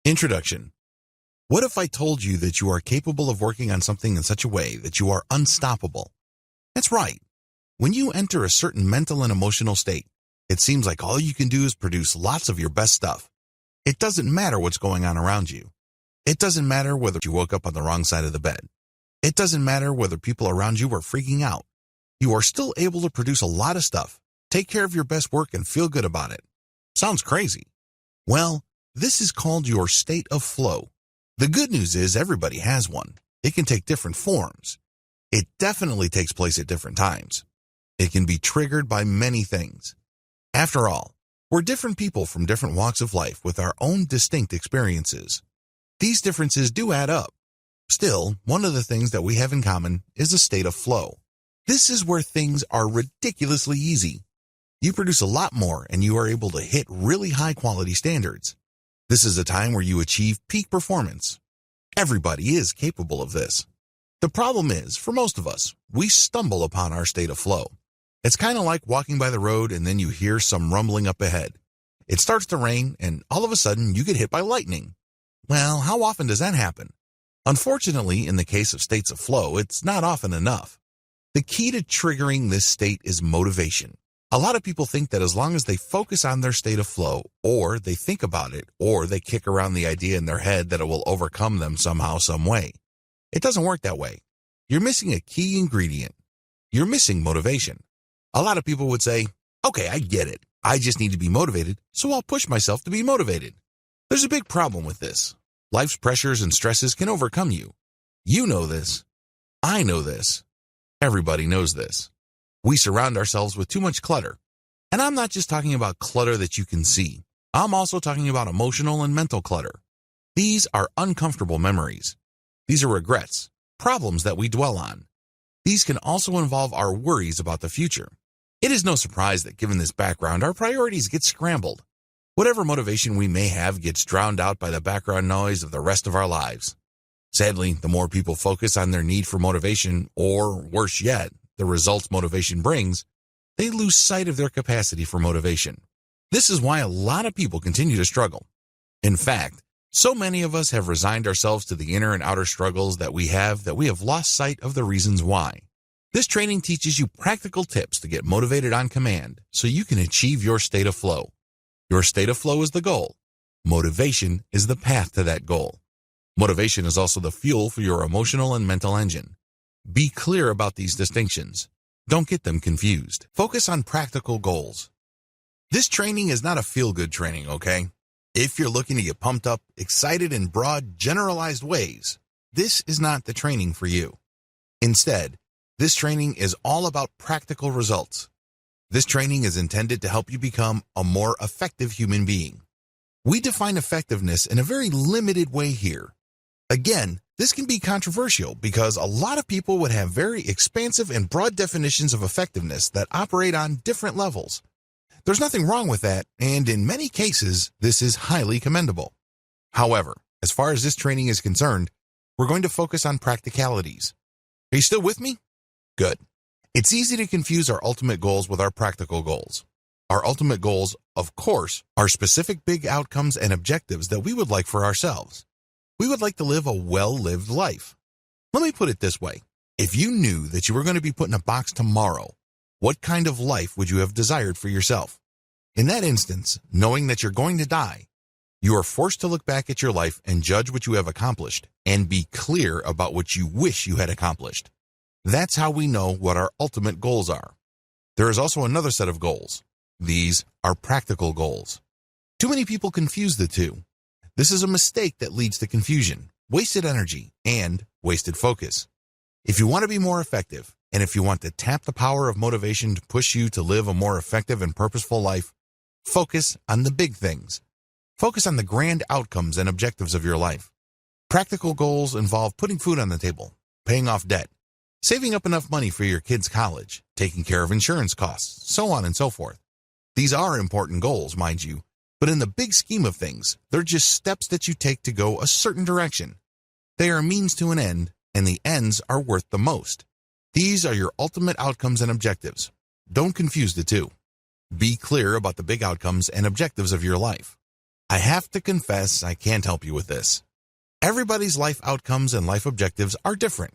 Introduction. What if I told you that you are capable of working on something in such a way that you are unstoppable? That's right. When you enter a certain mental and emotional state, it seems like all you can do is produce lots of your best stuff. It doesn't matter what's going on around you. It doesn't matter whether you woke up on the wrong side of the bed. It doesn't matter whether people around you are freaking out. You are still able to produce a lot of stuff, take care of your best work, and feel good about it. Sounds crazy. Well, this is called your state of flow. The good news is everybody has one. It can take different forms. It definitely takes place at different times. It can be triggered by many things. After all, we're different people from different walks of life with our own distinct experiences. These differences do add up. Still, one of the things that we have in common is a state of flow. This is where things are ridiculously easy. You produce a lot more and you are able to hit really high quality standards. This is a time where you achieve peak performance. Everybody is capable of this. The problem is, for most of us, we stumble upon our state of flow. It's kind of like walking by the road and then you hear some rumbling up ahead. It starts to rain and all of a sudden you get hit by lightning. Well, how often does that happen? Unfortunately, in the case of states of flow, it's not often enough. The key to triggering this state is motivation. A lot of people think that as long as they focus on their state of flow, or they think about it, or they kick around the idea in their head that it will overcome them somehow, some way. It doesn't work that way. You're missing a key ingredient. You're missing motivation. A lot of people would say, okay, I get it. I just need to be motivated, so I'll push myself to be motivated. There's a big problem with this. Life's pressures and stresses can overcome you. You know this. I know this. Everybody knows this. We surround ourselves with too much clutter. And I'm not just talking about clutter that you can see. I'm also talking about emotional and mental clutter. These are uncomfortable memories. These are regrets, problems that we dwell on. These can also involve our worries about the future. It is no surprise that given this background, our priorities get scrambled. Whatever motivation we may have gets drowned out by the background noise of the rest of our lives. Sadly, the more people focus on their need for motivation, or worse yet, the results motivation brings, they lose sight of their capacity for motivation. This is why a lot of people continue to struggle. In fact, so many of us have resigned ourselves to the inner and outer struggles that we have lost sight of the reasons why. This training teaches you practical tips to get motivated on command so you can achieve your state of flow. Your state of flow is the goal. Motivation is the path to that goal. Motivation is also the fuel for your emotional and mental engine. Be clear about these distinctions. Don't get them confused. Focus on practical goals. This training is not a feel-good training, okay? If you're looking to get pumped up, excited in broad, generalized ways, this is not the training for you. Instead, this training is all about practical results. This training is intended to help you become a more effective human being. We define effectiveness in a very limited way here. Again, this can be controversial because a lot of people would have very expansive and broad definitions of effectiveness that operate on different levels. There's nothing wrong with that, and in many cases, this is highly commendable. However, as far as this training is concerned, we're going to focus on practicalities. Are you still with me? Good. It's easy to confuse our ultimate goals with our practical goals. Our ultimate goals, of course, are specific big outcomes and objectives that we would like for ourselves. We would like to live a well-lived life. Let me put it this way. If you knew that you were going to be put in a box tomorrow, what kind of life would you have desired for yourself? In that instance, knowing that you're going to die, you are forced to look back at your life and judge what you have accomplished and be clear about what you wish you had accomplished. That's how we know what our ultimate goals are. There is also another set of goals. These are practical goals. Too many people confuse the two. This is a mistake that leads to confusion, wasted energy, and wasted focus. If you want to be more effective, and if you want to tap the power of motivation to push you to live a more effective and purposeful life, focus on the big things. Focus on the grand outcomes and objectives of your life. Practical goals involve putting food on the table, paying off debt, saving up enough money for your kids' college, taking care of insurance costs, so on and so forth. These are important goals, mind you, but in the big scheme of things, they're just steps that you take to go a certain direction. They are a means to an end, and the ends are worth the most. These are your ultimate outcomes and objectives. Don't confuse the two. Be clear about the big outcomes and objectives of your life. I have to confess, I can't help you with this. Everybody's life outcomes and life objectives are different.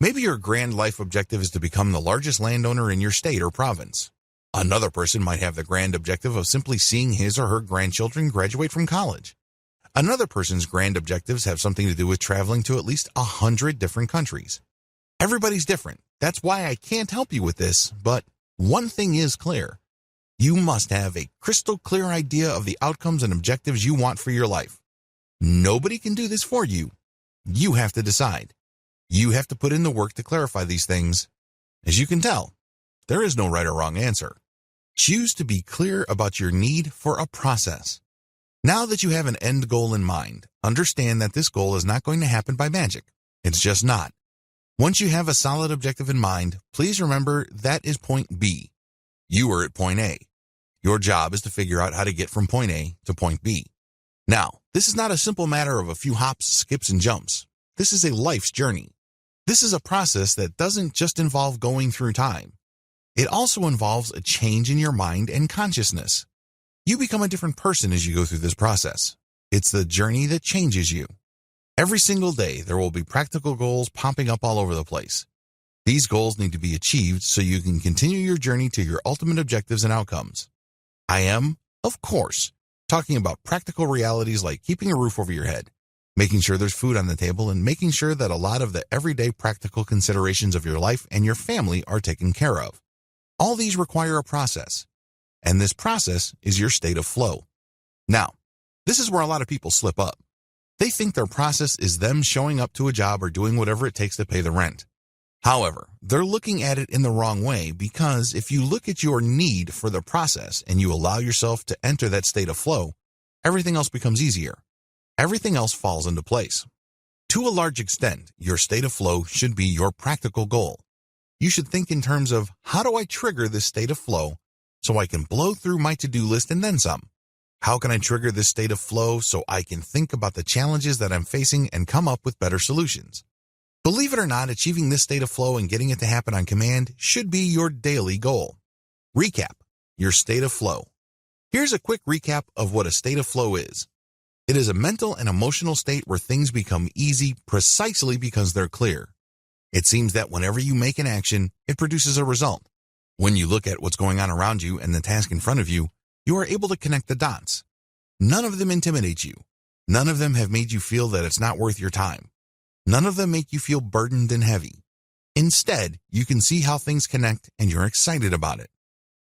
Maybe your grand life objective is to become the largest landowner in your state or province. Another person might have the grand objective of simply seeing his or her grandchildren graduate from college. Another person's grand objectives have something to do with traveling to at least 100 different countries. Everybody's different. That's why I can't help you with this, but one thing is clear. You must have a crystal clear idea of the outcomes and objectives you want for your life. Nobody can do this for you. You have to decide. You have to put in the work to clarify these things. As you can tell, there is no right or wrong answer. Choose to be clear about your need for a process. Now that you have an end goal in mind, understand that this goal is not going to happen by magic. It's just not. Once you have a solid objective in mind, please remember that is point B. You are at point A. Your job is to figure out how to get from point A to point B. Now, this is not a simple matter of a few hops, skips, and jumps. This is a life's journey. This is a process that doesn't just involve going through time. It also involves a change in your mind and consciousness. You become a different person as you go through this process. It's the journey that changes you. Every single day, there will be practical goals popping up all over the place. These goals need to be achieved so you can continue your journey to your ultimate objectives and outcomes. I am, of course, talking about practical realities like keeping a roof over your head, making sure there's food on the table, and making sure that a lot of the everyday practical considerations of your life and your family are taken care of. All these require a process, and this process is your state of flow. Now, this is where a lot of people slip up. They think their process is them showing up to a job or doing whatever it takes to pay the rent. However, they're looking at it in the wrong way, because if you look at your need for the process and you allow yourself to enter that state of flow, everything else becomes easier. Everything else falls into place. To a large extent, your state of flow should be your practical goal. You should think in terms of, how do I trigger this state of flow so I can blow through my to-do list and then some? How can I trigger this state of flow so I can think about the challenges that I'm facing and come up with better solutions? Believe it or not, achieving this state of flow and getting it to happen on command should be your daily goal. Recap: your state of flow. Here's a quick recap of what a state of flow is. It is a mental and emotional state where things become easy precisely because they're clear. It seems that whenever you make an action, it produces a result. When you look at what's going on around you and the task in front of you, you are able to connect the dots. None of them intimidate you. None of them have made you feel that it's not worth your time. None of them make you feel burdened and heavy. Instead, you can see how things connect and you're excited about it.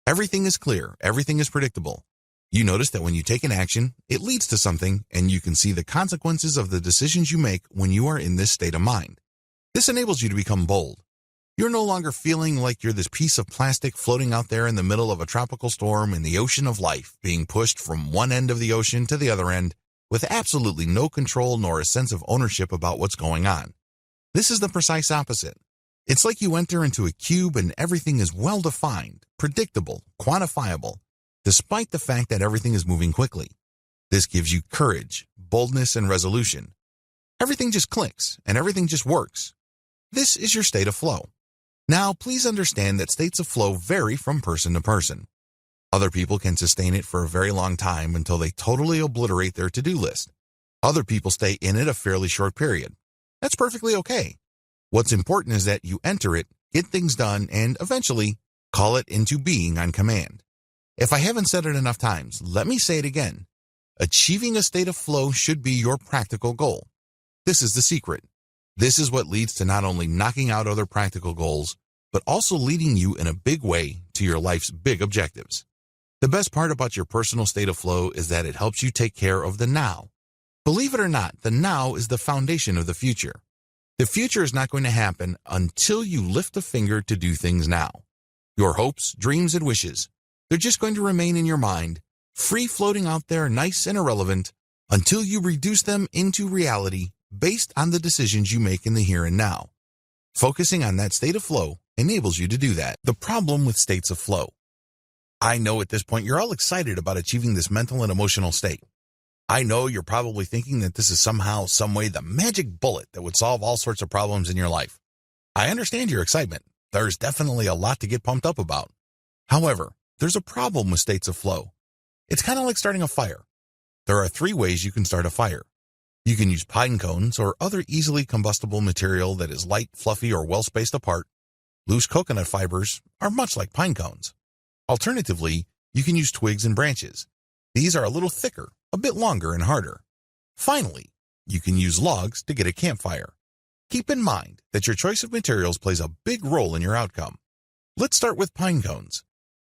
Everything is clear. Everything is predictable. You notice that when you take an action, it leads to something, and you can see the consequences of the decisions you make when you are in this state of mind. This enables you to become bold. You're no longer feeling like you're this piece of plastic floating out there in the middle of a tropical storm in the ocean of life, being pushed from one end of the ocean to the other end, with absolutely no control nor a sense of ownership about what's going on. This is the precise opposite. It's like you enter into a cube and everything is well-defined, predictable, quantifiable, despite the fact that everything is moving quickly. This gives you courage, boldness, and resolution. Everything just clicks, and everything just works. This is your state of flow. Now, please understand that states of flow vary from person to person. Other people can sustain it for a very long time until they totally obliterate their to-do list. Other people stay in it a fairly short period. That's perfectly okay. What's important is that you enter it, get things done, and eventually call it into being on command. If I haven't said it enough times, let me say it again. Achieving a state of flow should be your practical goal. This is the secret. This is what leads to not only knocking out other practical goals, but also leading you in a big way to your life's big objectives. The best part about your personal state of flow is that it helps you take care of the now. Believe it or not, the now is the foundation of the future. The future is not going to happen until you lift a finger to do things now. Your hopes, dreams, and wishes, they're just going to remain in your mind, free floating out there, nice and irrelevant, until you reduce them into reality based on the decisions you make in the here and now. Focusing on that state of flow enables you to do that. The problem with states of flow. I know at this point you're all excited about achieving this mental and emotional state. I know you're probably thinking that this is somehow, some way, the magic bullet that would solve all sorts of problems in your life. I understand your excitement. There's definitely a lot to get pumped up about. However, there's a problem with states of flow. It's kind of like starting a fire. There are 3 ways you can start a fire. You can use pine cones or other easily combustible material that is light, fluffy, or well spaced apart. Loose coconut fibers are much like pine cones. Alternatively, you can use twigs and branches. These are a little thicker, a bit longer and harder. Finally, you can use logs to get a campfire. Keep in mind that your choice of materials plays a big role in your outcome. Let's start with pine cones.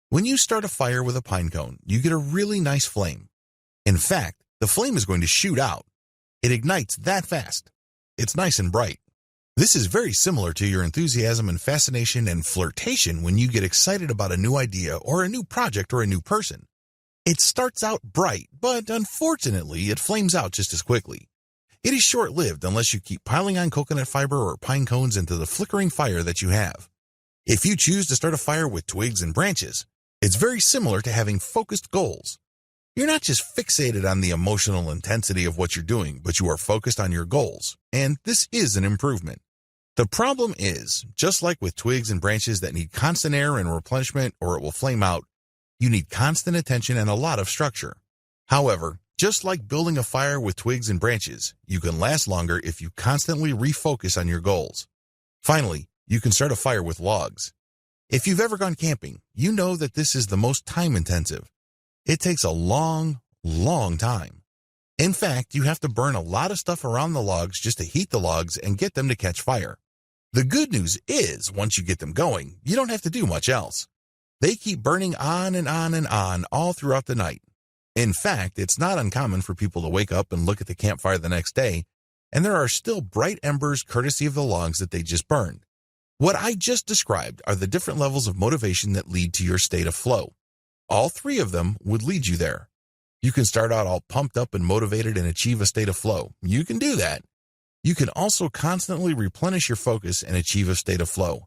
When you start a fire with a pine cone, you get a really nice flame. In fact, the flame is going to shoot out. It ignites that fast. It's nice and bright. This is very similar to your enthusiasm and fascination and flirtation when you get excited about a new idea or a new project or a new person. It starts out bright, but unfortunately, it flames out just as quickly. It is short-lived unless you keep piling on coconut fiber or pine cones into the flickering fire that you have. If you choose to start a fire with twigs and branches, it's very similar to having focused goals. You're not just fixated on the emotional intensity of what you're doing, but you are focused on your goals, and this is an improvement. The problem is, just like with twigs and branches that need constant air and replenishment or it will flame out, you need constant attention and a lot of structure. However, just like building a fire with twigs and branches, you can last longer if you constantly refocus on your goals. Finally, you can start a fire with logs. If you've ever gone camping, you know that this is the most time-intensive. It takes a long, long time. In fact, you have to burn a lot of stuff around the logs just to heat the logs and get them to catch fire. The good news is, once you get them going, you don't have to do much else. They keep burning on and on and on all throughout the night. In fact, it's not uncommon for people to wake up and look at the campfire the next day, and there are still bright embers courtesy of the logs that they just burned. What I just described are the different levels of motivation that lead to your state of flow. All 3 of them would lead you there. You can start out all pumped up and motivated and achieve a state of flow. You can do that. You can also constantly replenish your focus and achieve a state of flow.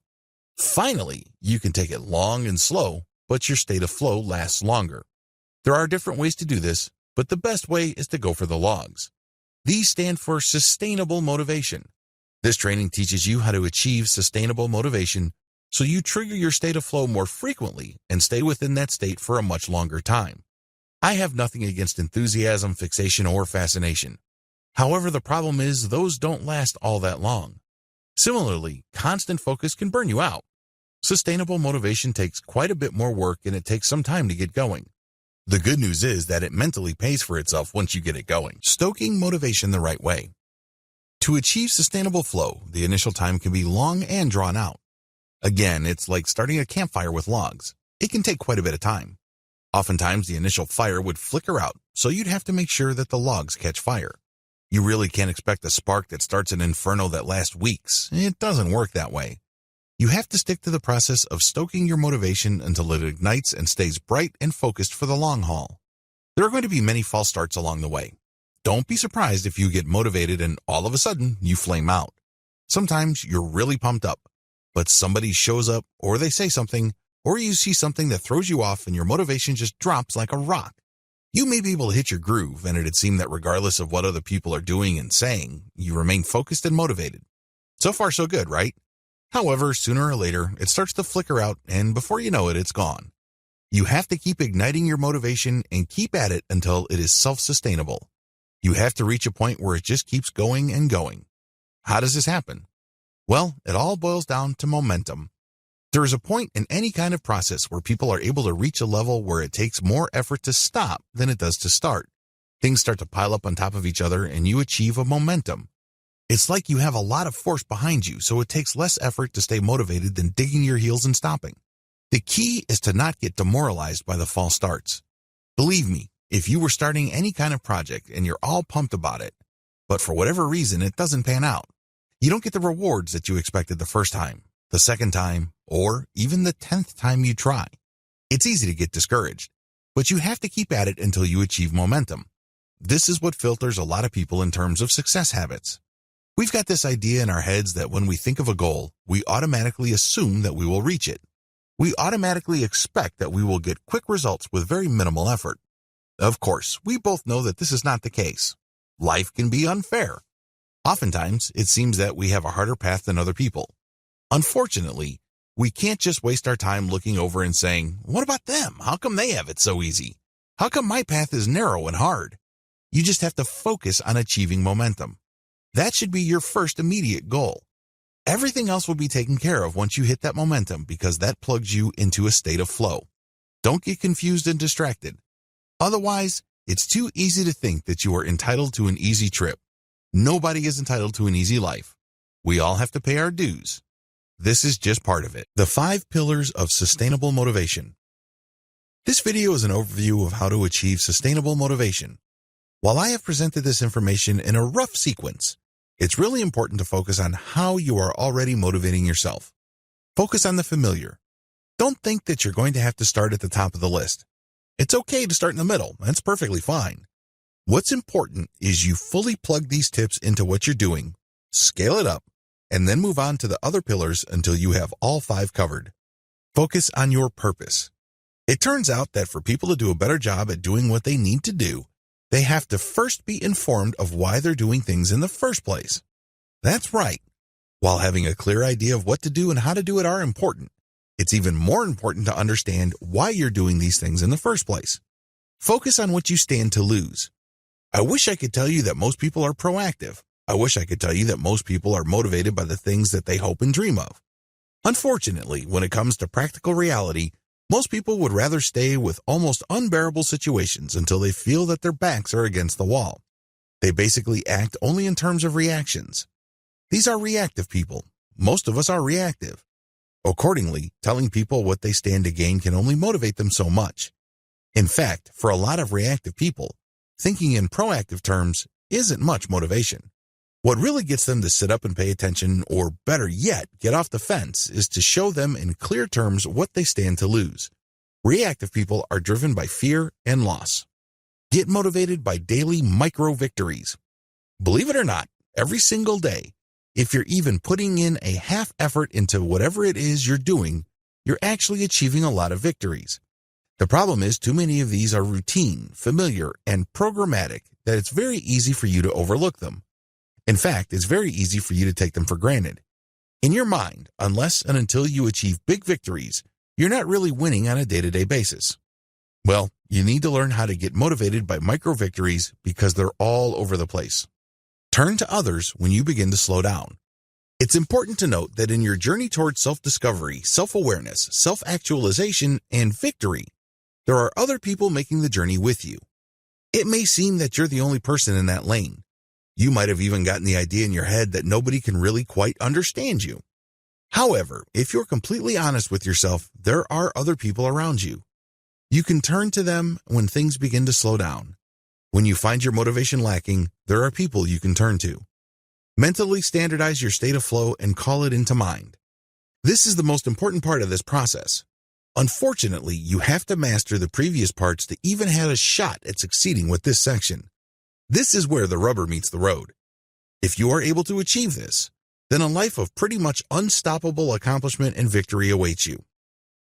Finally, you can take it long and slow, but your state of flow lasts longer. There are different ways to do this, but the best way is to go for the logs. These stand for sustainable motivation. This training teaches you how to achieve sustainable motivation so you trigger your state of flow more frequently and stay within that state for a much longer time. I have nothing against enthusiasm, fixation, or fascination. However, the problem is those don't last all that long. Similarly, constant focus can burn you out. Sustainable motivation takes quite a bit more work and it takes some time to get going. The good news is that it mentally pays for itself once you get it going, stoking motivation the right way. To achieve sustainable flow, the initial time can be long and drawn out. Again, it's like starting a campfire with logs. It can take quite a bit of time. Oftentimes, the initial fire would flicker out, so you'd have to make sure that the logs catch fire. You really can't expect a spark that starts an inferno that lasts weeks. It doesn't work that way. You have to stick to the process of stoking your motivation until it ignites and stays bright and focused for the long haul. There are going to be many false starts along the way. Don't be surprised if you get motivated and all of a sudden you flame out. Sometimes you're really pumped up, but somebody shows up or they say something or you see something that throws you off and your motivation just drops like a rock. You may be able to hit your groove, and it'd seem that regardless of what other people are doing and saying, you remain focused and motivated. So far so good, right? However, sooner or later, it starts to flicker out, and before you know it, it's gone. You have to keep igniting your motivation and keep at it until it is self-sustainable. You have to reach a point where it just keeps going and going. How does this happen? Well, it all boils down to momentum. There is a point in any kind of process where people are able to reach a level where it takes more effort to stop than it does to start. Things start to pile up on top of each other and you achieve a momentum. It's like you have a lot of force behind you, so it takes less effort to stay motivated than digging your heels and stopping. The key is to not get demoralized by the false starts. Believe me, if you were starting any kind of project and you're all pumped about it, but for whatever reason it doesn't pan out, you don't get the rewards that you expected the first time, the second time, or even the 10th time you try. It's easy to get discouraged, but you have to keep at it until you achieve momentum. This is what filters a lot of people in terms of success habits. We've got this idea in our heads that when we think of a goal, we automatically assume that we will reach it. We automatically expect that we will get quick results with very minimal effort. Of course, we both know that this is not the case. Life can be unfair. Oftentimes, it seems that we have a harder path than other people. Unfortunately, we can't just waste our time looking over and saying, "What about them? How come they have it so easy? How come my path is narrow and hard?" You just have to focus on achieving momentum. That should be your first immediate goal. Everything else will be taken care of once you hit that momentum because that plugs you into a state of flow. Don't get confused and distracted. Otherwise, it's too easy to think that you are entitled to an easy trip. Nobody is entitled to an easy life. We all have to pay our dues. This is just part of it. The 5 pillars of sustainable motivation. This video is an overview of how to achieve sustainable motivation. While I have presented this information in a rough sequence, it's really important to focus on how you are already motivating yourself. Focus on the familiar. Don't think that you're going to have to start at the top of the list. It's okay to start in the middle. That's perfectly fine. What's important is you fully plug these tips into what you're doing, scale it up, and then move on to the other pillars until you have all 5 covered. Focus on your purpose. It turns out that for people to do a better job at doing what they need to do, they have to first be informed of why they're doing things in the first place. That's right. While having a clear idea of what to do and how to do it are important, it's even more important to understand why you're doing these things in the first place. Focus on what you stand to lose. I wish I could tell you that most people are proactive. I wish I could tell you that most people are motivated by the things that they hope and dream of. Unfortunately, when it comes to practical reality, most people would rather stay with almost unbearable situations until they feel that their backs are against the wall. They basically act only in terms of reactions. These are reactive people. Most of us are reactive. Accordingly, telling people what they stand to gain can only motivate them so much. In fact, for a lot of reactive people, thinking in proactive terms isn't much motivation. What really gets them to sit up and pay attention, or better yet, get off the fence, is to show them in clear terms what they stand to lose. Reactive people are driven by fear and loss. Get motivated by daily micro victories. Believe it or not, every single day, if you're even putting in a half effort into whatever it is you're doing, you're actually achieving a lot of victories. The problem is too many of these are routine, familiar, and programmatic that it's very easy for you to overlook them. In fact, it's very easy for you to take them for granted. In your mind, unless and until you achieve big victories, you're not really winning on a day-to-day basis. Well, you need to learn how to get motivated by micro victories because they're all over the place. Turn to others when you begin to slow down. It's important to note that in your journey towards self-discovery, self-awareness, self-actualization, and victory, there are other people making the journey with you. It may seem that you're the only person in that lane. You might have even gotten the idea in your head that nobody can really quite understand you. However, if you're completely honest with yourself, there are other people around you. You can turn to them when things begin to slow down. When you find your motivation lacking, there are people you can turn to. Mentally standardize your state of flow and call it into mind. This is the most important part of this process. Unfortunately, you have to master the previous parts to even have a shot at succeeding with this section. This is where the rubber meets the road. If you are able to achieve this, then a life of pretty much unstoppable accomplishment and victory awaits you.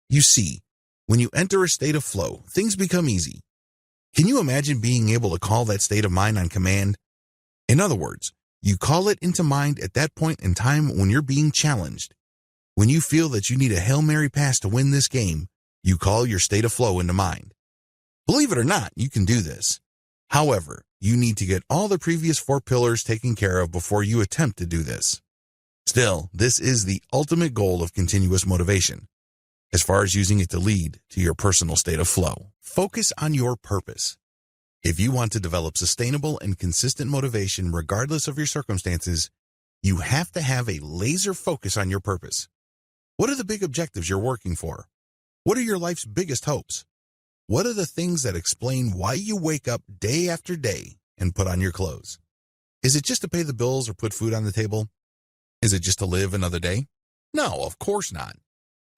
You see, when you enter a state of flow, things become easy. Can you imagine being able to call that state of mind on command? In other words, you call it into mind at that point in time when you're being challenged. When you feel that you need a Hail Mary pass to win this game, you call your state of flow into mind. Believe it or not, you can do this. However, you need to get all the previous 4 pillars taken care of before you attempt to do this. Still, this is the ultimate goal of continuous motivation, as far as using it to lead to your personal state of flow. Focus on your purpose. If you want to develop sustainable and consistent motivation regardless of your circumstances, you have to have a laser focus on your purpose. What are the big objectives you're working for? What are your life's biggest hopes? What are the things that explain why you wake up day after day and put on your clothes? Is it just to pay the bills or put food on the table? Is it just to live another day? No, of course not.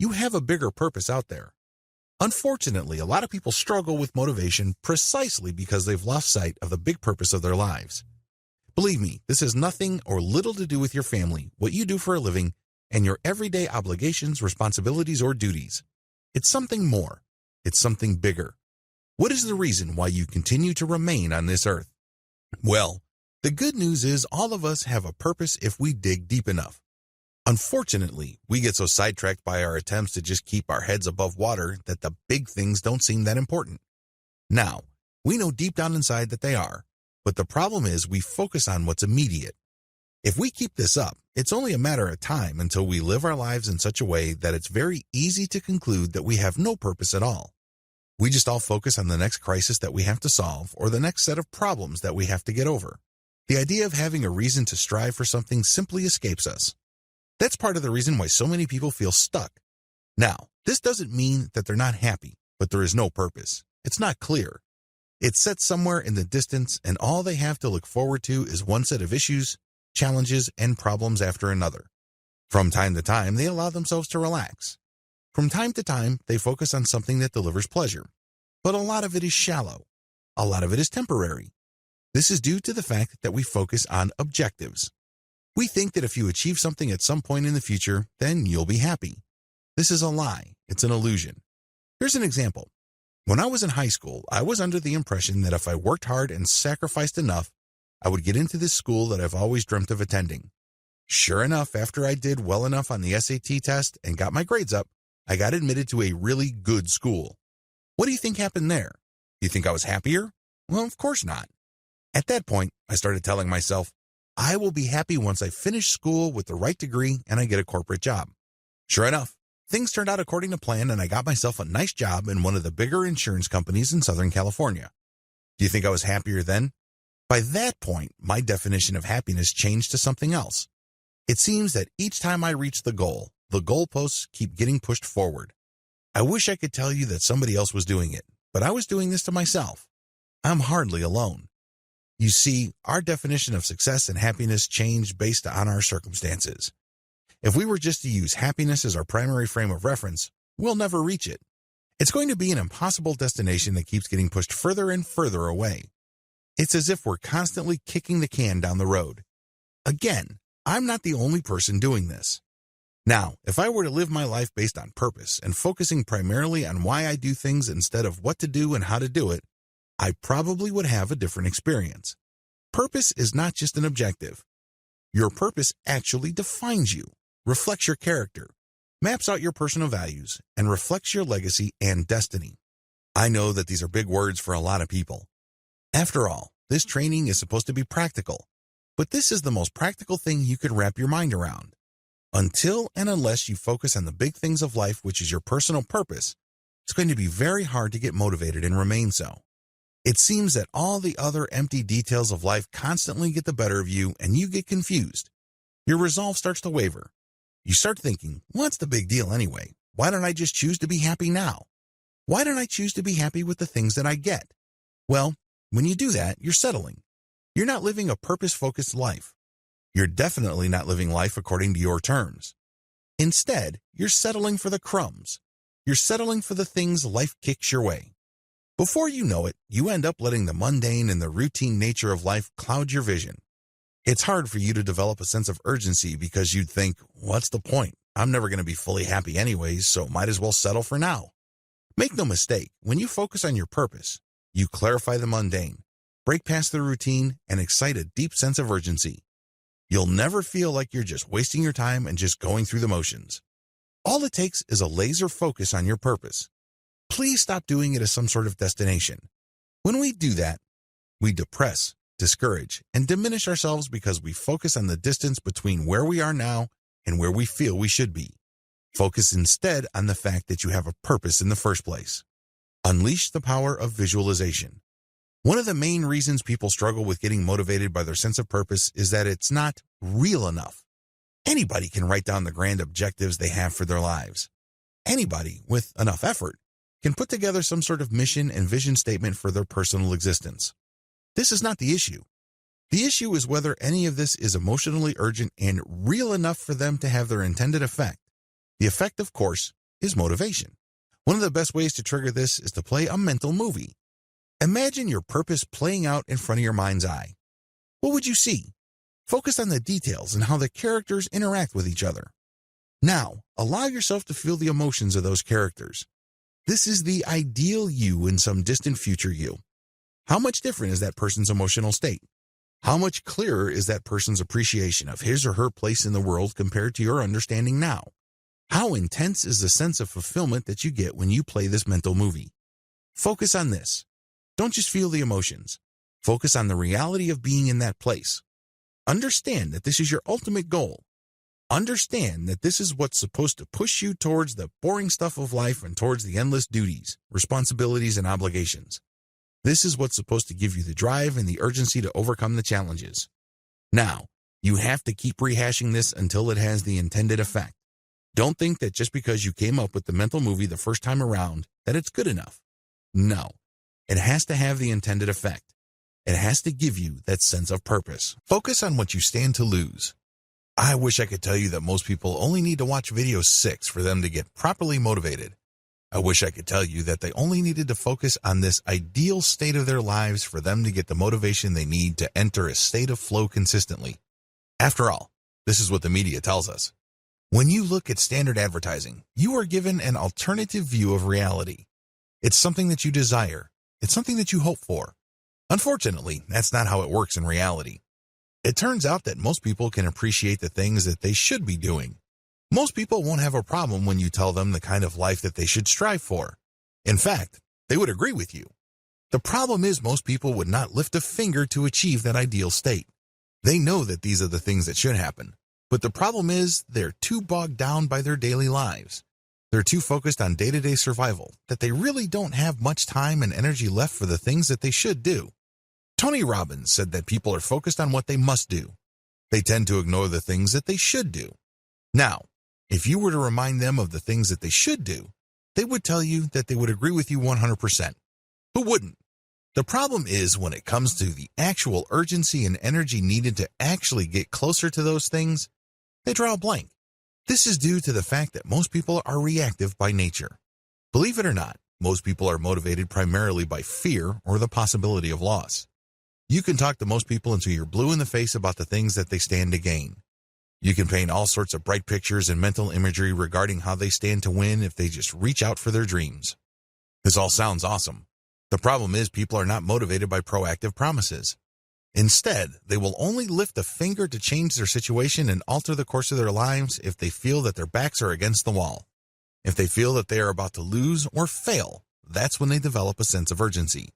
You have a bigger purpose out there. Unfortunately, a lot of people struggle with motivation precisely because they've lost sight of the big purpose of their lives. Believe me, this has nothing or little to do with your family, what you do for a living, and your everyday obligations, responsibilities, or duties. It's something more. It's something bigger. What is the reason why you continue to remain on this earth? Well, the good news is all of us have a purpose if we dig deep enough. Unfortunately, we get so sidetracked by our attempts to just keep our heads above water that the big things don't seem that important. Now, we know deep down inside that they are. But the problem is we focus on what's immediate. If we keep this up, it's only a matter of time until we live our lives in such a way that it's very easy to conclude that we have no purpose at all. We just all focus on the next crisis that we have to solve or the next set of problems that we have to get over. The idea of having a reason to strive for something simply escapes us. That's part of the reason why so many people feel stuck. Now, this doesn't mean that they're not happy, but there is no purpose. It's not clear. It's set somewhere in the distance, and all they have to look forward to is one set of issues, challenges, and problems after another. From time to time, they allow themselves to relax. From time to time, they focus on something that delivers pleasure. But a lot of it is shallow. A lot of it is temporary. This is due to the fact that we focus on objectives. We think that if you achieve something at some point in the future, then you'll be happy. This is a lie. It's an illusion. Here's an example. When I was in high school, I was under the impression that if I worked hard and sacrificed enough, I would get into this school that I've always dreamt of attending. Sure enough, after I did well enough on the SAT test and got my grades up, I got admitted to a really good school. What do you think happened there? Do you think I was happier? Well, of course not. At that point, I started telling myself, I will be happy once I finish school with the right degree and I get a corporate job. Sure enough, things turned out according to plan and I got myself a nice job in one of the bigger insurance companies in Southern California. Do you think I was happier then? By that point, my definition of happiness changed to something else. It seems that each time I reach the goalposts keep getting pushed forward. I wish I could tell you that somebody else was doing it, but I was doing this to myself. I'm hardly alone. You see, our definition of success and happiness changed based on our circumstances. If we were just to use happiness as our primary frame of reference, we'll never reach it. It's going to be an impossible destination that keeps getting pushed further and further away. It's as if we're constantly kicking the can down the road. Again, I'm not the only person doing this. Now, if I were to live my life based on purpose and focusing primarily on why I do things instead of what to do and how to do it, I probably would have a different experience. Purpose is not just an objective. Your purpose actually defines you, reflects your character, maps out your personal values, and reflects your legacy and destiny. I know that these are big words for a lot of people. After all, this training is supposed to be practical, but this is the most practical thing you could wrap your mind around. Until and unless you focus on the big things of life, which is your personal purpose, it's going to be very hard to get motivated and remain so. It seems that all the other empty details of life constantly get the better of you and you get confused. Your resolve starts to waver. You start thinking, what's the big deal anyway? Why don't I just choose to be happy now? Why don't I choose to be happy with the things that I get? Well, when you do that, you're settling. You're not living a purpose-focused life. You're definitely not living life according to your terms. Instead, you're settling for the crumbs. You're settling for the things life kicks your way. Before you know it, you end up letting the mundane and the routine nature of life cloud your vision. It's hard for you to develop a sense of urgency because you'd think, what's the point? I'm never going to be fully happy anyways, so might as well settle for now. Make no mistake, when you focus on your purpose, you clarify the mundane, break past the routine, and excite a deep sense of urgency. You'll never feel like you're just wasting your time and just going through the motions. All it takes is a laser focus on your purpose. Please stop doing it as some sort of destination. When we do that, we depress, discourage, and diminish ourselves because we focus on the distance between where we are now and where we feel we should be. Focus instead on the fact that you have a purpose in the first place. Unleash the power of visualization. One of the main reasons people struggle with getting motivated by their sense of purpose is that it's not real enough. Anybody can write down the grand objectives they have for their lives. Anybody, with enough effort, can put together some sort of mission and vision statement for their personal existence. This is not the issue. The issue is whether any of this is emotionally urgent and real enough for them to have their intended effect. The effect, of course, is motivation. One of the best ways to trigger this is to play a mental movie. Imagine your purpose playing out in front of your mind's eye. What would you see? Focus on the details and how the characters interact with each other. Now, allow yourself to feel the emotions of those characters. This is the ideal you in some distant future you. How much different is that person's emotional state? How much clearer is that person's appreciation of his or her place in the world compared to your understanding now? How intense is the sense of fulfillment that you get when you play this mental movie? Focus on this. Don't just feel the emotions. Focus on the reality of being in that place. Understand that this is your ultimate goal. Understand that this is what's supposed to push you towards the boring stuff of life and towards the endless duties, responsibilities, and obligations. This is what's supposed to give you the drive and the urgency to overcome the challenges. Now, you have to keep rehashing this until it has the intended effect. Don't think that just because you came up with the mental movie the first time around, that it's good enough. No, it has to have the intended effect. It has to give you that sense of purpose. Focus on what you stand to lose. I wish I could tell you that most people only need to watch video 6 for them to get properly motivated. I wish I could tell you that they only needed to focus on this ideal state of their lives for them to get the motivation they need to enter a state of flow consistently. After all, this is what the media tells us. When you look at standard advertising, you are given an alternative view of reality. It's something that you desire. It's something that you hope for. Unfortunately, that's not how it works in reality. It turns out that most people can appreciate the things that they should be doing. Most people won't have a problem when you tell them the kind of life that they should strive for. In fact, they would agree with you. The problem is most people would not lift a finger to achieve that ideal state. They know that these are the things that should happen. But the problem is they're too bogged down by their daily lives. They're too focused on day-to-day survival that they really don't have much time and energy left for the things that they should do. Tony Robbins said that people are focused on what they must do. They tend to ignore the things that they should do. Now, if you were to remind them of the things that they should do, they would tell you that they would agree with you 100%. Who wouldn't? The problem is when it comes to the actual urgency and energy needed to actually get closer to those things, they draw a blank. This is due to the fact that most people are reactive by nature. Believe it or not, most people are motivated primarily by fear or the possibility of loss. You can talk to most people until you're blue in the face about the things that they stand to gain. You can paint all sorts of bright pictures and mental imagery regarding how they stand to win if they just reach out for their dreams. This all sounds awesome. The problem is people are not motivated by proactive promises. Instead, they will only lift a finger to change their situation and alter the course of their lives if they feel that their backs are against the wall. If they feel that they are about to lose or fail, that's when they develop a sense of urgency.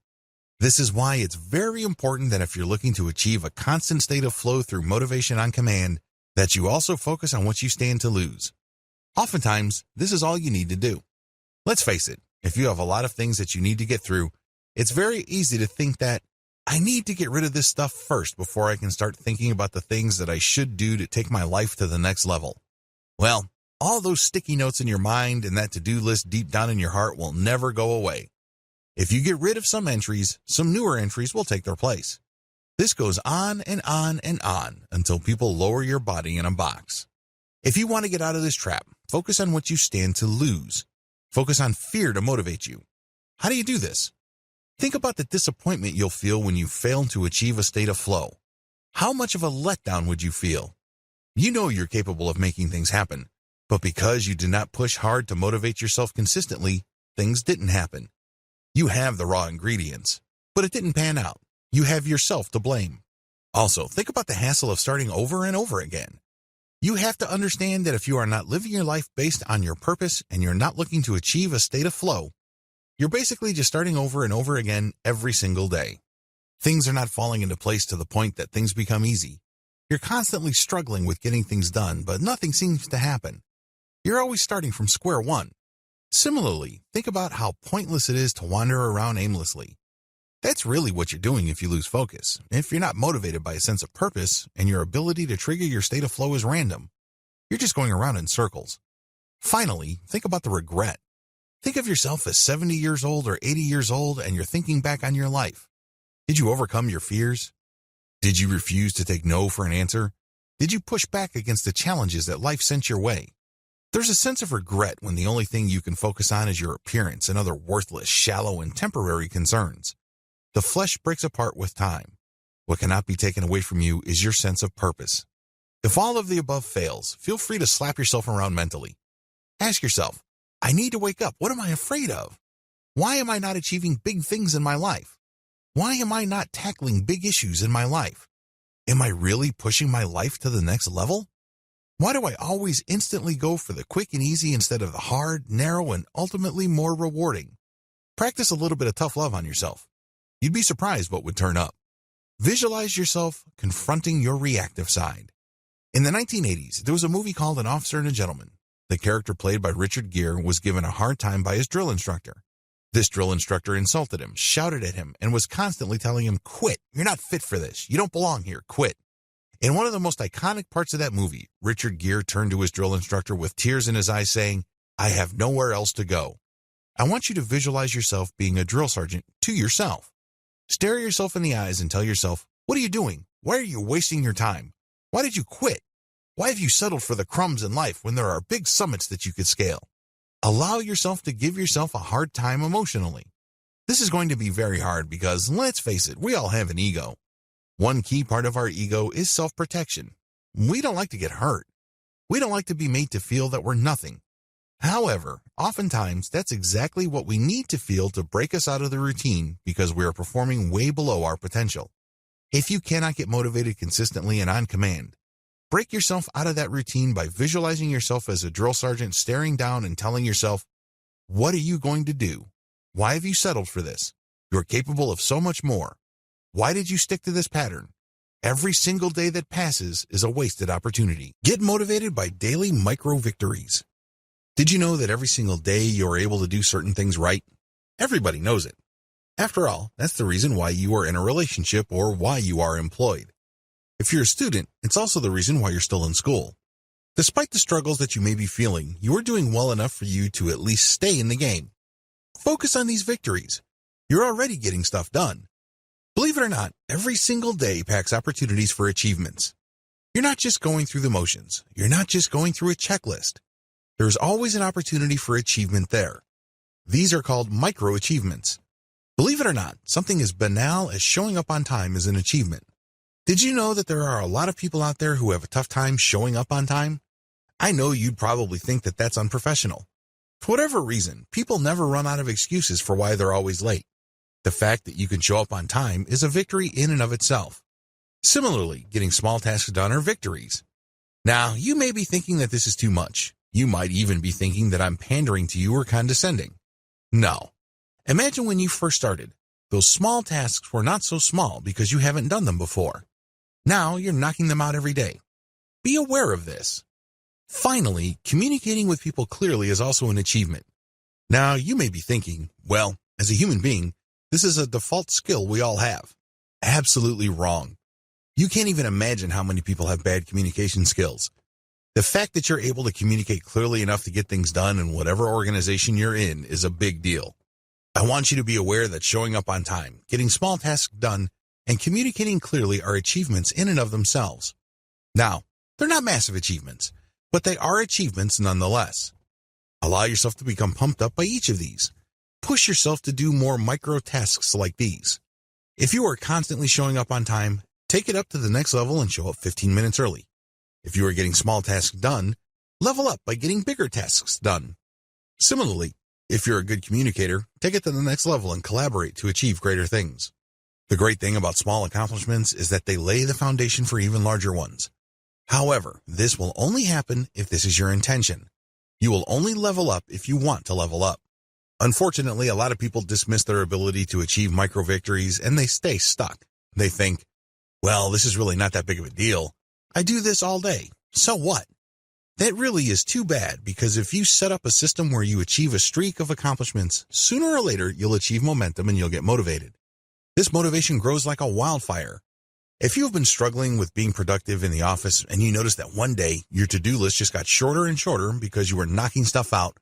This is why it's very important that if you're looking to achieve a constant state of flow through motivation on command, that you also focus on what you stand to lose. Oftentimes, this is all you need to do. Let's face it, if you have a lot of things that you need to get through, it's very easy to think that, I need to get rid of this stuff first before I can start thinking about the things that I should do to take my life to the next level. Well, all those sticky notes in your mind and that to-do list deep down in your heart will never go away. If you get rid of some entries, some newer entries will take their place. This goes on and on and on until people lower your body in a box. If you want to get out of this trap, focus on what you stand to lose. Focus on fear to motivate you. How do you do this? Think about the disappointment you'll feel when you fail to achieve a state of flow. How much of a letdown would you feel? You know you're capable of making things happen, but because you did not push hard to motivate yourself consistently, things didn't happen. You have the raw ingredients, but it didn't pan out. You have yourself to blame. Also, think about the hassle of starting over and over again. You have to understand that if you are not living your life based on your purpose and you're not looking to achieve a state of flow, you're basically just starting over and over again every single day. Things are not falling into place to the point that things become easy. You're constantly struggling with getting things done, but nothing seems to happen. You're always starting from square one. Similarly, think about how pointless it is to wander around aimlessly. That's really what you're doing if you lose focus. If you're not motivated by a sense of purpose and your ability to trigger your state of flow is random, you're just going around in circles. Finally, think about the regret. Think of yourself as 70 years old or 80 years old and you're thinking back on your life. Did you overcome your fears? Did you refuse to take no for an answer? Did you push back against the challenges that life sent your way? There's a sense of regret when the only thing you can focus on is your appearance and other worthless, shallow, and temporary concerns. The flesh breaks apart with time. What cannot be taken away from you is your sense of purpose. If all of the above fails, feel free to slap yourself around mentally. Ask yourself, I need to wake up. What am I afraid of? Why am I not achieving big things in my life? Why am I not tackling big issues in my life? Am I really pushing my life to the next level? Why do I always instantly go for the quick and easy instead of the hard, narrow, and ultimately more rewarding? Practice a little bit of tough love on yourself. You'd be surprised what would turn up. Visualize yourself confronting your reactive side. In the 1980s, there was a movie called An Officer and a Gentleman. The character played by Richard Gere was given a hard time by his drill instructor. This drill instructor insulted him, shouted at him, and was constantly telling him, "Quit. You're not fit for this. You don't belong here. Quit." In one of the most iconic parts of that movie, Richard Gere turned to his drill instructor with tears in his eyes saying, "I have nowhere else to go." I want you to visualize yourself being a drill sergeant to yourself. Stare yourself in the eyes and tell yourself, "What are you doing? Why are you wasting your time? Why did you quit? Why have you settled for the crumbs in life when there are big summits that you could scale?" Allow yourself to give yourself a hard time emotionally. This is going to be very hard because, let's face it, we all have an ego. One key part of our ego is self-protection. We don't like to get hurt. We don't like to be made to feel that we're nothing. However, oftentimes that's exactly what we need to feel to break us out of the routine because we are performing way below our potential. If you cannot get motivated consistently and on command, break yourself out of that routine by visualizing yourself as a drill sergeant staring down and telling yourself, "What are you going to do? Why have you settled for this? You're capable of so much more. Why did you stick to this pattern? Every single day that passes is a wasted opportunity." Get motivated by daily micro victories. Did you know that every single day you are able to do certain things right? Everybody knows it. After all, that's the reason why you are in a relationship or why you are employed. If you're a student, it's also the reason why you're still in school. Despite the struggles that you may be feeling, you are doing well enough for you to at least stay in the game. Focus on these victories. You're already getting stuff done. Believe it or not, every single day packs opportunities for achievements. You're not just going through the motions. You're not just going through a checklist. There's always an opportunity for achievement there. These are called micro-achievements. Believe it or not, something as banal as showing up on time is an achievement. Did you know that there are a lot of people out there who have a tough time showing up on time? I know you'd probably think that that's unprofessional. For whatever reason, people never run out of excuses for why they're always late. The fact that you can show up on time is a victory in and of itself. Similarly, getting small tasks done are victories. Now, you may be thinking that this is too much. You might even be thinking that I'm pandering to you or condescending. No. Imagine when you first started. Those small tasks were not so small because you haven't done them before. Now you're knocking them out every day. Be aware of this. Finally, communicating with people clearly is also an achievement. Now, you may be thinking, well, as a human being, this is a default skill we all have. Absolutely wrong. You can't even imagine how many people have bad communication skills. The fact that you're able to communicate clearly enough to get things done in whatever organization you're in is a big deal. I want you to be aware that showing up on time, getting small tasks done, and communicating clearly are achievements in and of themselves. Now, they're not massive achievements, but they are achievements nonetheless. Allow yourself to become pumped up by each of these. Push yourself to do more micro tasks like these. If you are constantly showing up on time, take it up to the next level and show up 15 minutes early. If you are getting small tasks done, level up by getting bigger tasks done. Similarly, if you're a good communicator, take it to the next level and collaborate to achieve greater things. The great thing about small accomplishments is that they lay the foundation for even larger ones. However, this will only happen if this is your intention. You will only level up if you want to level up. Unfortunately, a lot of people dismiss their ability to achieve micro victories and they stay stuck. They think, well, this is really not that big of a deal. I do this all day. So what? That really is too bad because if you set up a system where you achieve a streak of accomplishments, sooner or later you'll achieve momentum and you'll get motivated. This motivation grows like a wildfire. If you've been struggling with being productive in the office and you notice that one day your to-do list just got shorter and shorter because you were knocking stuff out,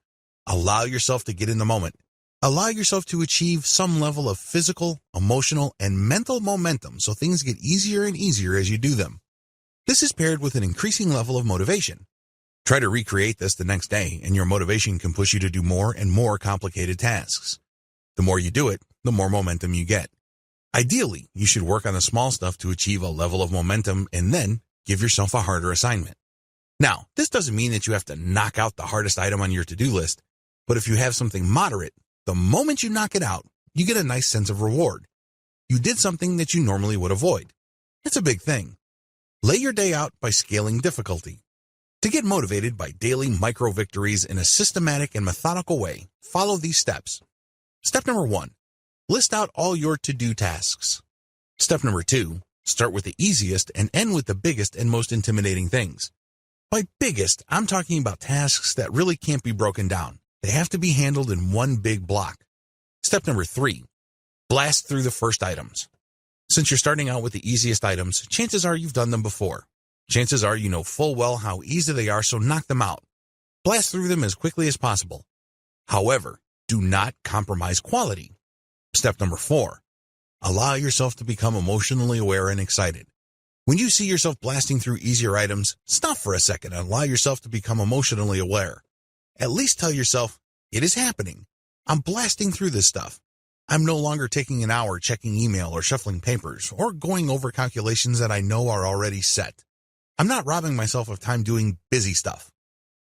allow yourself to get in the moment. Allow yourself to achieve some level of physical, emotional, and mental momentum so things get easier and easier as you do them. This is paired with an increasing level of motivation. Try to recreate this the next day, and your motivation can push you to do more and more complicated tasks. The more you do it, the more momentum you get. Ideally, you should work on the small stuff to achieve a level of momentum and then give yourself a harder assignment. Now, this doesn't mean that you have to knock out the hardest item on your to-do list, but if you have something moderate, the moment you knock it out, you get a nice sense of reward. You did something that you normally would avoid. It's a big thing. Lay your day out by scaling difficulty. To get motivated by daily micro victories in a systematic and methodical way, follow these steps. Step number 1. List out all your to-do tasks. Step number 2, start with the easiest and end with the biggest and most intimidating things. By biggest, I'm talking about tasks that really can't be broken down. They have to be handled in one big block. Step number 3, blast through the first items. Since you're starting out with the easiest items, chances are you've done them before. Chances are you know full well how easy they are, so knock them out. Blast through them as quickly as possible. However, do not compromise quality. Step number 4, allow yourself to become emotionally aware and excited. When you see yourself blasting through easier items, stop for a second and allow yourself to become emotionally aware. At least tell yourself, it is happening. I'm blasting through this stuff. I'm no longer taking an hour checking email or shuffling papers or going over calculations that I know are already set. I'm not robbing myself of time doing busy stuff.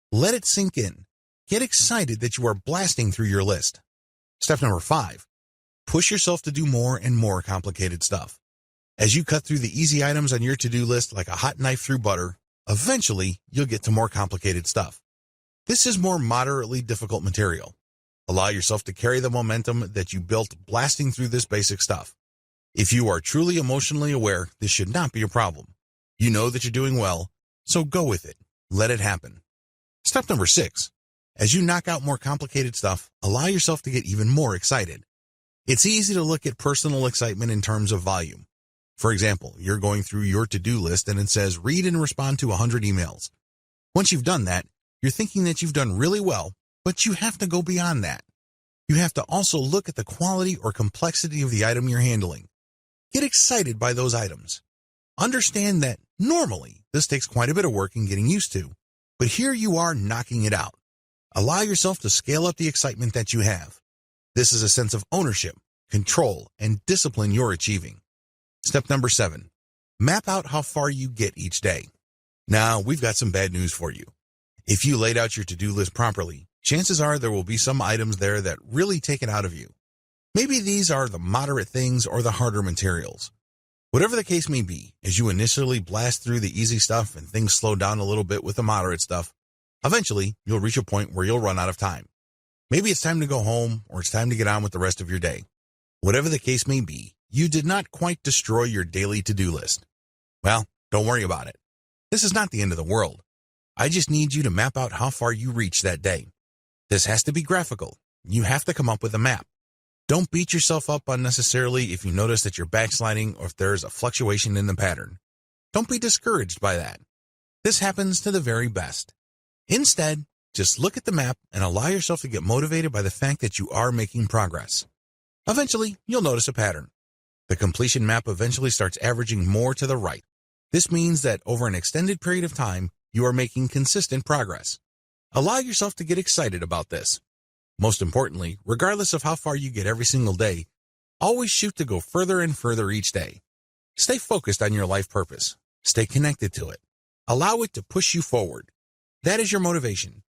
Let it sink in. Get excited that you are blasting through your list. Step number 5, push yourself to do more and more complicated stuff. As you cut through the easy items on your to-do list like a hot knife through butter, eventually you'll get to more complicated stuff. This is more moderately difficult material. Allow yourself to carry the momentum that you built blasting through this basic stuff. If you are truly emotionally aware, this should not be a problem. You know that you're doing well, so go with it. Let it happen. Step number 6, as you knock out more complicated stuff, allow yourself to get even more excited. It's easy to look at personal excitement in terms of volume. For example, you're going through your to-do list and it says read and respond to 100 emails. Once you've done that, you're thinking that you've done really well, but you have to go beyond that. You have to also look at the quality or complexity of the item you're handling. Get excited by those items. Understand that normally this takes quite a bit of work and getting used to, but here you are knocking it out. Allow yourself to scale up the excitement that you have. This is a sense of ownership, control, and discipline you're achieving. Step number 7, map out how far you get each day. Now, we've got some bad news for you. If you laid out your to-do list properly, chances are there will be some items there that really take it out of you. Maybe these are the moderate things or the harder materials. Whatever the case may be, as you initially blast through the easy stuff and things slow down a little bit with the moderate stuff, eventually you'll reach a point where you'll run out of time. Maybe it's time to go home or it's time to get on with the rest of your day. Whatever the case may be, you did not quite destroy your daily to-do list. Well, don't worry about it. This is not the end of the world. I just need you to map out how far you reach that day. This has to be graphical. You have to come up with a map. Don't beat yourself up unnecessarily if you notice that you're backsliding or if there's a fluctuation in the pattern. Don't be discouraged by that. This happens to the very best. Instead, just look at the map and allow yourself to get motivated by the fact that you are making progress. Eventually, you'll notice a pattern. The completion map eventually starts averaging more to the right. This means that over an extended period of time, you are making consistent progress. Allow yourself to get excited about this. Most importantly, regardless of how far you get every single day, always shoot to go further and further each day. Stay focused on your life purpose. Stay connected to it. Allow it to push you forward. That is your motivation.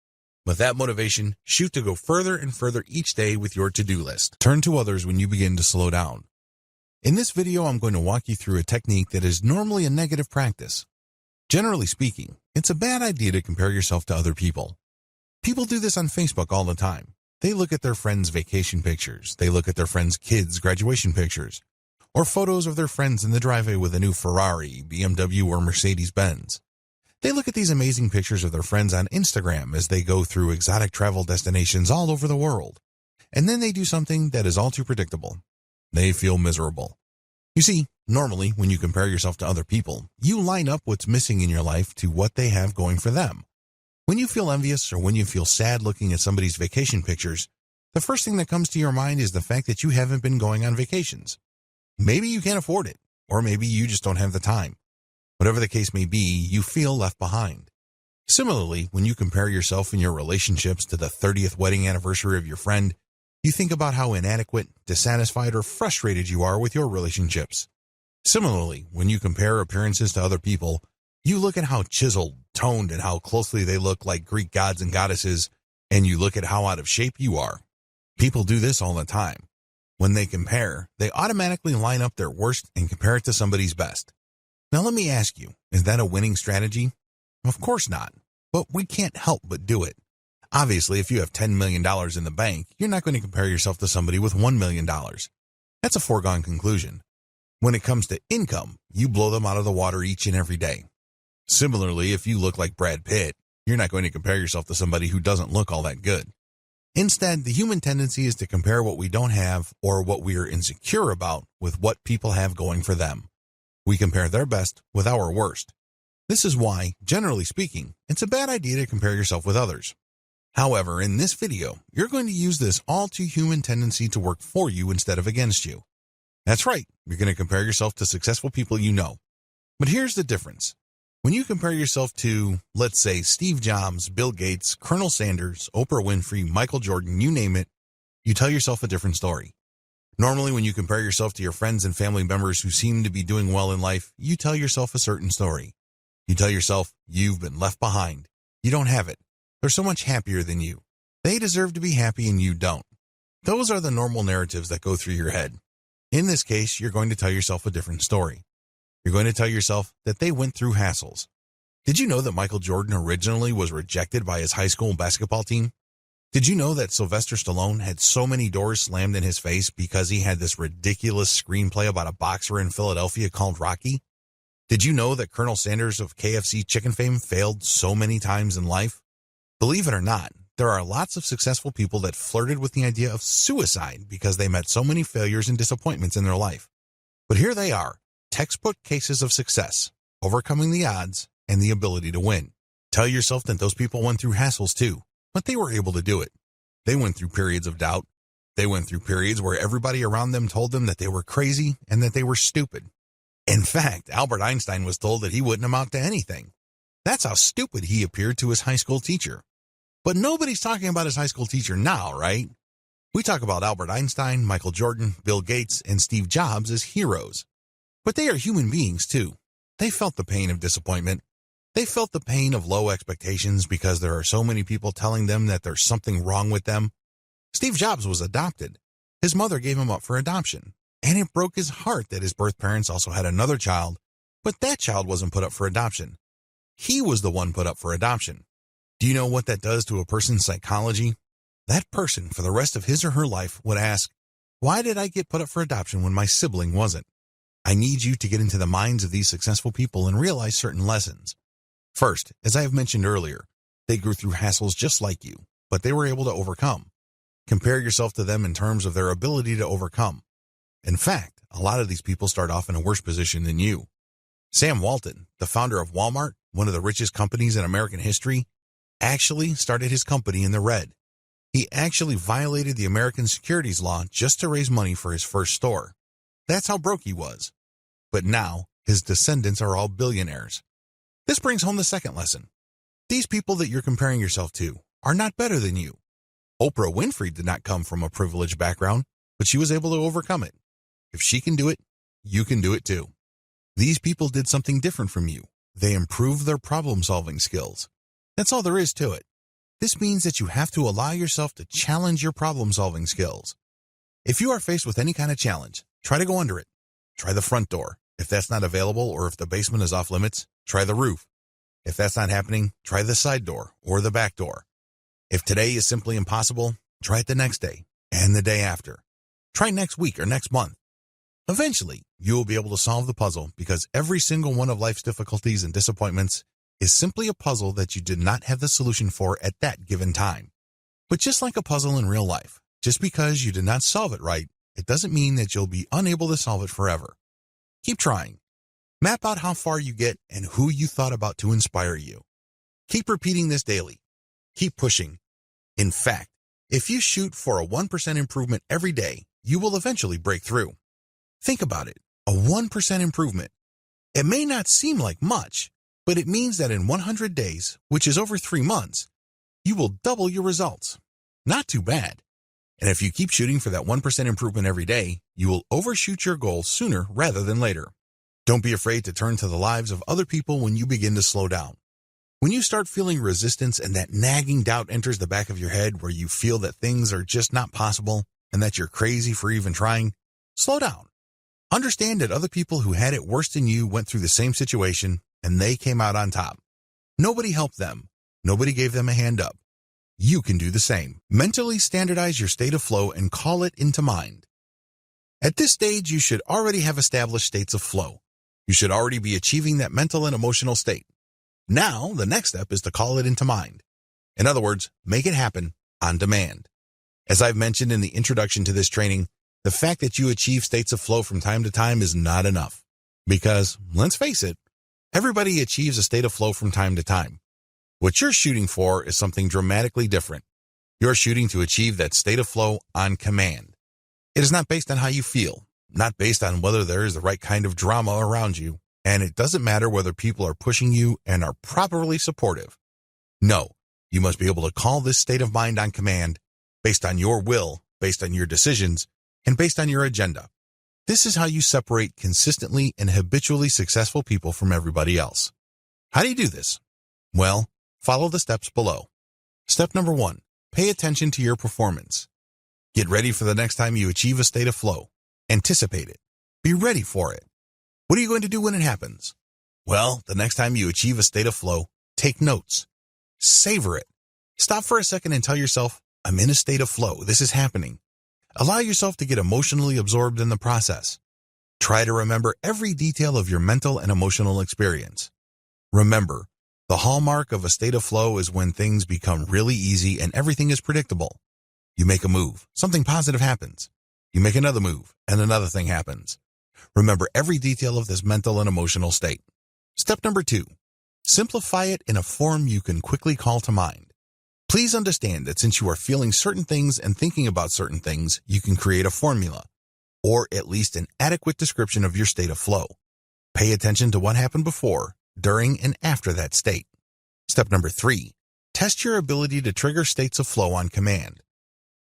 With that motivation, shoot to go further and further each day with your to-do list. Turn to others when you begin to slow down. In this video, I'm going to walk you through a technique that is normally a negative practice. Generally speaking, it's a bad idea to compare yourself to other people. People do this on Facebook all the time. They look at their friends' vacation pictures. They look at their friends' kids' graduation pictures, or photos of their friends in the driveway with a new Ferrari, BMW, or Mercedes-Benz. They look at these amazing pictures of their friends on Instagram as they go through exotic travel destinations all over the world. And then they do something that is all too predictable. They feel miserable. You see, normally when you compare yourself to other people, you line up what's missing in your life to what they have going for them. When you feel envious or when you feel sad looking at somebody's vacation pictures, the first thing that comes to your mind is the fact that you haven't been going on vacations. Maybe you can't afford it, or maybe you just don't have the time. Whatever the case may be, you feel left behind. Similarly, when you compare yourself in your relationships to the 30th wedding anniversary of your friend, you think about how inadequate, dissatisfied, or frustrated you are with your relationships. Similarly, when you compare appearances to other people, you look at how chiseled, toned, and how closely they look like Greek gods and goddesses, and you look at how out of shape you are. People do this all the time. When they compare, they automatically line up their worst and compare it to somebody's best. Now let me ask you, is that a winning strategy? Of course not, but we can't help but do it. Obviously, if you have $10 million in the bank, you're not going to compare yourself to somebody with $1 million. That's a foregone conclusion. When it comes to income, you blow them out of the water each and every day. Similarly, if you look like Brad Pitt, you're not going to compare yourself to somebody who doesn't look all that good. Instead, the human tendency is to compare what we don't have or what we are insecure about with what people have going for them. We compare their best with our worst. This is why, generally speaking, it's a bad idea to compare yourself with others. However, in this video, you're going to use this all-too-human tendency to work for you instead of against you. That's right, you're going to compare yourself to successful people you know. But here's the difference. When you compare yourself to, let's say, Steve Jobs, Bill Gates, Colonel Sanders, Oprah Winfrey, Michael Jordan, you name it, you tell yourself a different story. Normally, when you compare yourself to your friends and family members who seem to be doing well in life, you tell yourself a certain story. You tell yourself you've been left behind. You don't have it. They're so much happier than you. They deserve to be happy and you don't. Those are the normal narratives that go through your head. In this case, you're going to tell yourself a different story. You're going to tell yourself that they went through hassles. Did you know that Michael Jordan originally was rejected by his high school basketball team? Did you know that Sylvester Stallone had so many doors slammed in his face because he had this ridiculous screenplay about a boxer in Philadelphia called Rocky? Did you know that Colonel Sanders of KFC chicken fame failed so many times in life? Believe it or not, there are lots of successful people that flirted with the idea of suicide because they met so many failures and disappointments in their life. But here they are. Textbook cases of success, overcoming the odds, and the ability to win. Tell yourself that those people went through hassles too, but they were able to do it. They went through periods of doubt. They went through periods where everybody around them told them that they were crazy and that they were stupid. In fact, Albert Einstein was told that he wouldn't amount to anything. That's how stupid he appeared to his high school teacher. But nobody's talking about his high school teacher now, right? We talk about Albert Einstein, Michael Jordan, Bill Gates, and Steve Jobs as heroes. But they are human beings, too. They felt the pain of disappointment. They felt the pain of low expectations because there are so many people telling them that there's something wrong with them. Steve Jobs was adopted. His mother gave him up for adoption. And it broke his heart that his birth parents also had another child, but that child wasn't put up for adoption. He was the one put up for adoption. Do you know what that does to a person's psychology? That person, for the rest of his or her life, would ask, why did I get put up for adoption when my sibling wasn't? I need you to get into the minds of these successful people and realize certain lessons. First, as I have mentioned earlier, they grew through hassles just like you, but they were able to overcome. Compare yourself to them in terms of their ability to overcome. In fact, a lot of these people start off in a worse position than you. Sam Walton, the founder of Walmart, one of the richest companies in American history, actually started his company in the red. He actually violated the American securities law just to raise money for his first store. That's how broke he was. But now, his descendants are all billionaires. This brings home the second lesson. These people that you're comparing yourself to are not better than you. Oprah Winfrey did not come from a privileged background, but she was able to overcome it. If she can do it, you can do it too. These people did something different from you. They improved their problem-solving skills. That's all there is to it. This means that you have to allow yourself to challenge your problem-solving skills. If you are faced with any kind of challenge, try to go under it. Try the front door. If that's not available or if the basement is off limits, try the roof. If that's not happening, try the side door or the back door. If today is simply impossible, try it the next day and the day after. Try next week or next month. Eventually, you will be able to solve the puzzle because every single one of life's difficulties and disappointments is simply a puzzle that you did not have the solution for at that given time. But just like a puzzle in real life, just because you did not solve it right, it doesn't mean that you'll be unable to solve it forever. Keep trying. Map out how far you get and who you thought about to inspire you. Keep repeating this daily. Keep pushing. In fact, if you shoot for a 1% improvement every day, you will eventually break through. Think about it, a 1% improvement. It may not seem like much, but it means that in 100 days, which is over 3 months, you will double your results. Not too bad. And if you keep shooting for that 1% improvement every day, you will overshoot your goal sooner rather than later. Don't be afraid to turn to the lives of other people when you begin to slow down. When you start feeling resistance and that nagging doubt enters the back of your head where you feel that things are just not possible and that you're crazy for even trying, slow down. Understand that other people who had it worse than you went through the same situation and they came out on top. Nobody helped them. Nobody gave them a hand up. You can do the same. Mentally standardize your state of flow and call it into mind. At this stage, you should already have established states of flow. You should already be achieving that mental and emotional state. Now, the next step is to call it into mind. In other words, make it happen on demand. As I've mentioned in the introduction to this training, the fact that you achieve states of flow from time to time is not enough. Because, let's face it, everybody achieves a state of flow from time to time. What you're shooting for is something dramatically different. You're shooting to achieve that state of flow on command. It is not based on how you feel, not based on whether there is the right kind of drama around you, and it doesn't matter whether people are pushing you and are properly supportive. No, you must be able to call this state of mind on command, based on your will, based on your decisions, and based on your agenda. This is how you separate consistently and habitually successful people from everybody else. How do you do this? Well, follow the steps below. Step number 1, pay attention to your performance. Get ready for the next time you achieve a state of flow. Anticipate it. Be ready for it. What are you going to do when it happens? Well, the next time you achieve a state of flow, take notes. Savor it. Stop for a second and tell yourself, I'm in a state of flow. This is happening. Allow yourself to get emotionally absorbed in the process. Try to remember every detail of your mental and emotional experience. Remember, the hallmark of a state of flow is when things become really easy and everything is predictable. You make a move, something positive happens. You make another move, and another thing happens. Remember every detail of this mental and emotional state. Step number 2, simplify it in a form you can quickly call to mind. Please understand that since you are feeling certain things and thinking about certain things, you can create a formula, or at least an adequate description of your state of flow. Pay attention to what happened before, during, and after that state. Step number 3, test your ability to trigger states of flow on command.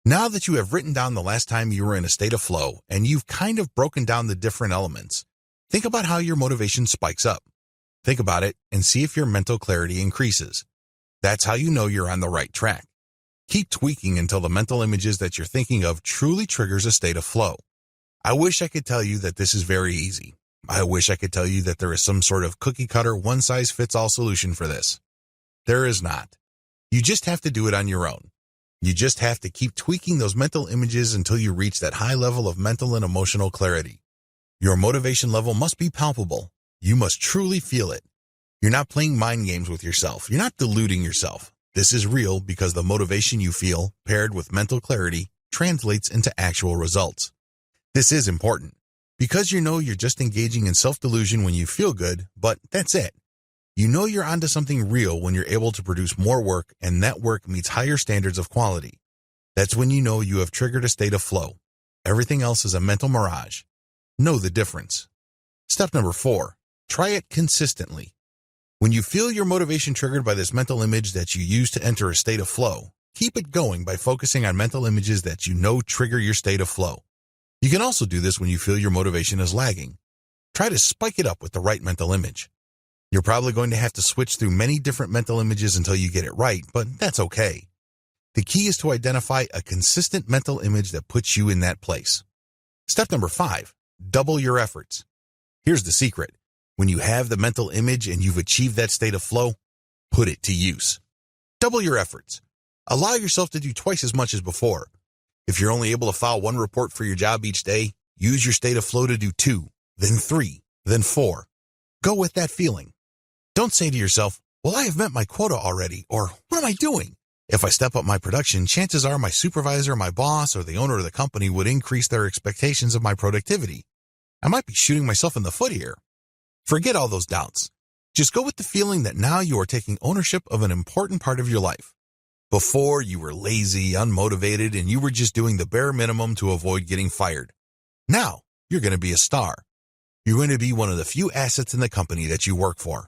Now that you have written down the last time you were in a state of flow and you've kind of broken down the different elements, think about how your motivation spikes up. Think about it and see if your mental clarity increases. That's how you know you're on the right track. Keep tweaking until the mental images that you're thinking of truly triggers a state of flow. I wish I could tell you that this is very easy. I wish I could tell you that there is some sort of cookie-cutter, one-size-fits-all solution for this. There is not. You just have to do it on your own. You just have to keep tweaking those mental images until you reach that high level of mental and emotional clarity. Your motivation level must be palpable. You must truly feel it. You're not playing mind games with yourself. You're not deluding yourself. This is real because the motivation you feel, paired with mental clarity, translates into actual results. This is important because you know you're just engaging in self-delusion when you feel good, but that's it. You know you're onto something real when you're able to produce more work and that work meets higher standards of quality. That's when you know you have triggered a state of flow. Everything else is a mental mirage. Know the difference. Step number 4, try it consistently. When you feel your motivation triggered by this mental image that you use to enter a state of flow, keep it going by focusing on mental images that you know trigger your state of flow. You can also do this when you feel your motivation is lagging. Try to spike it up with the right mental image. You're probably going to have to switch through many different mental images until you get it right, but that's okay. The key is to identify a consistent mental image that puts you in that place. Step number 5, double your efforts. Here's the secret. When you have the mental image and you've achieved that state of flow, put it to use. Double your efforts. Allow yourself to do twice as much as before. If you're only able to file 1 report for your job each day, use your state of flow to do 2, then 3, then 4. Go with that feeling. Don't say to yourself, well, I have met my quota already, or what am I doing? If I step up my production, chances are my supervisor, my boss, or the owner of the company would increase their expectations of my productivity. I might be shooting myself in the foot here. Forget all those doubts. Just go with the feeling that now you are taking ownership of an important part of your life. Before, you were lazy, unmotivated, and you were just doing the bare minimum to avoid getting fired. Now, you're going to be a star. You're going to be one of the few assets in the company that you work for.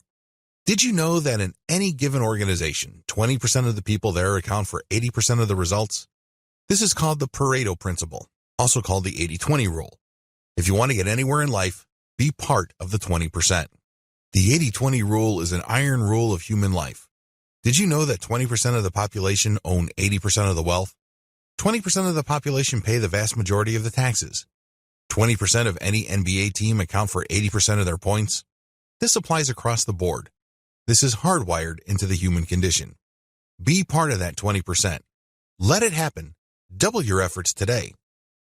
Did you know that in any given organization, 20% of the people there account for 80% of the results? This is called the Pareto principle, also called the 80-20 rule. If you want to get anywhere in life, be part of the 20%. The 80-20 rule is an iron rule of human life. Did you know that 20% of the population own 80% of the wealth? 20% of the population pay the vast majority of the taxes. 20% of any NBA team account for 80% of their points. This applies across the board. This is hardwired into the human condition. Be part of that 20%. Let it happen. Double your efforts today.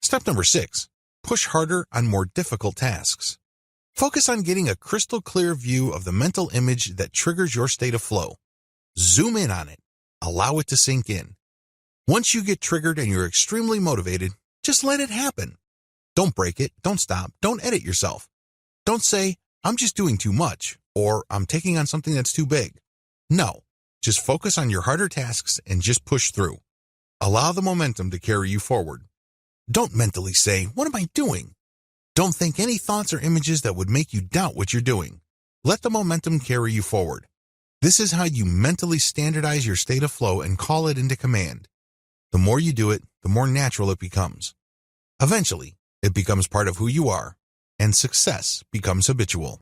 Step number 6, Push harder on more difficult tasks. Focus on getting a crystal clear view of the mental image that triggers your state of flow. Zoom in on it. Allow it to sink in. Once you get triggered and you're extremely motivated, just let it happen. Don't break it, don't stop, don't edit yourself. Don't say, I'm just doing too much, or I'm taking on something that's too big. No, just focus on your harder tasks and just push through. Allow the momentum to carry you forward. Don't mentally say, what am I doing? Don't think any thoughts or images that would make you doubt what you're doing. Let the momentum carry you forward. This is how you mentally standardize your state of flow and call it into command. The more you do it, the more natural it becomes. Eventually, it becomes part of who you are, and success becomes habitual.